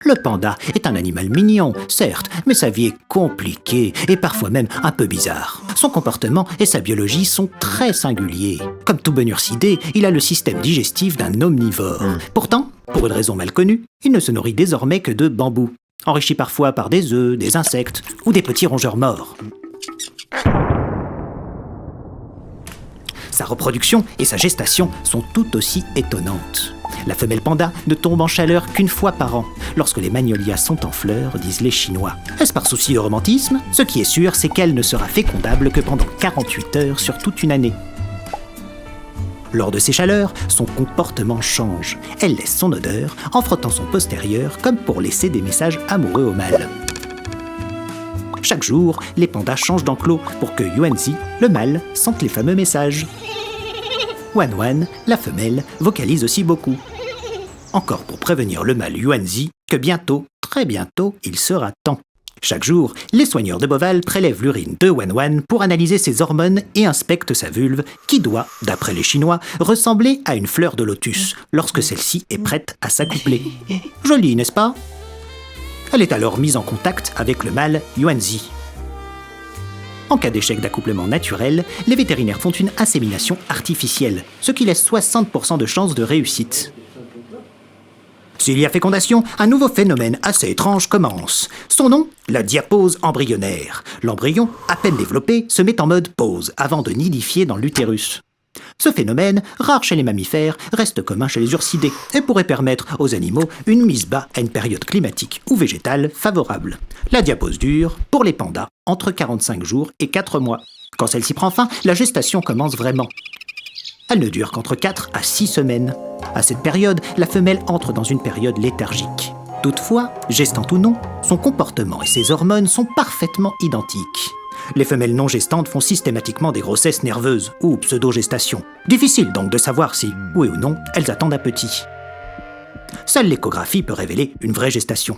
Le panda est un animal mignon, certes, mais sa vie est compliquée et parfois même un peu bizarre. Son comportement et sa biologie sont très singuliers. Comme tout bon ursidé, il a le système digestif d'un omnivore. Pourtant, pour une raison mal connue, il ne se nourrit désormais que de bambou, enrichi parfois par des œufs, des insectes ou des petits rongeurs morts. Sa reproduction et sa gestation sont tout aussi étonnantes. La femelle panda ne tombe en chaleur qu'une fois par an, lorsque les magnolias sont en fleurs, disent les Chinois. Est-ce par souci de romantisme? Ce qui est sûr, c'est qu'elle ne sera fécondable que pendant 48 heures sur toute une année. Lors de ces chaleurs, son comportement change. Elle laisse son odeur en frottant son postérieur comme pour laisser des messages amoureux au mâle. Chaque jour, les pandas changent d'enclos pour que Yuanzi, le mâle, sente les fameux messages. Wan, la femelle, vocalise aussi beaucoup. Encore pour prévenir le mâle Yuanzi que bientôt, très bientôt, il sera temps. Chaque jour, les soigneurs de Beauval prélèvent l'urine de Wan pour analyser ses hormones et inspectent sa vulve, qui doit, d'après les Chinois, ressembler à une fleur de lotus, lorsque celle-ci est prête à s'accoupler. Joli, n'est-ce pas? Elle est alors mise en contact avec le mâle Yuanzi. En cas d'échec d'accouplement naturel, les vétérinaires font une insémination artificielle, ce qui laisse 60% de chances de réussite. S'il y a fécondation, un nouveau phénomène assez étrange commence. Son nom, la diapause embryonnaire. L'embryon, à peine développé, se met en mode pause avant de nidifier dans l'utérus. Ce phénomène, rare chez les mammifères, reste commun chez les ursidés et pourrait permettre aux animaux une mise bas à une période climatique ou végétale favorable. La diapause dure, pour les pandas, entre 45 jours et 4 mois. Quand celle-ci prend fin, la gestation commence vraiment. Elle ne dure qu'entre 4 à 6 semaines. À cette période, la femelle entre dans une période léthargique. Toutefois, gestante ou non, son comportement et ses hormones sont parfaitement identiques. Les femelles non gestantes font systématiquement des grossesses nerveuses ou pseudo-gestation. Difficile donc de savoir si, oui ou non, elles attendent un petit. Seule l'échographie peut révéler une vraie gestation.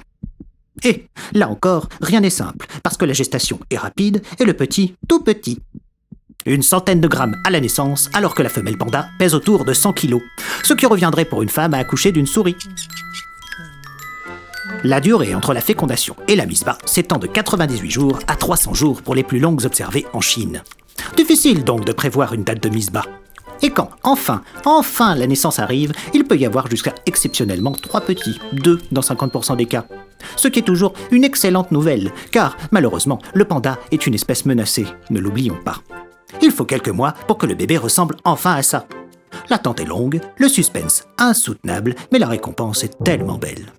Et, là encore, rien n'est simple, parce que la gestation est rapide et le petit tout petit. 100 grammes à la naissance, alors que la femelle panda pèse autour de 100 kilos, ce qui reviendrait pour une femme à accoucher d'une souris. La durée entre la fécondation et la mise bas s'étend de 98 jours à 300 jours pour les plus longues observées en Chine. Difficile donc de prévoir une date de mise bas. Et quand, enfin la naissance arrive, il peut y avoir jusqu'à exceptionnellement 3 petits, 2 dans 50% des cas. Ce qui est toujours une excellente nouvelle, car malheureusement, le panda est une espèce menacée, ne l'oublions pas. Il faut quelques mois pour que le bébé ressemble enfin à ça. L'attente est longue, le suspense insoutenable, mais la récompense est tellement belle.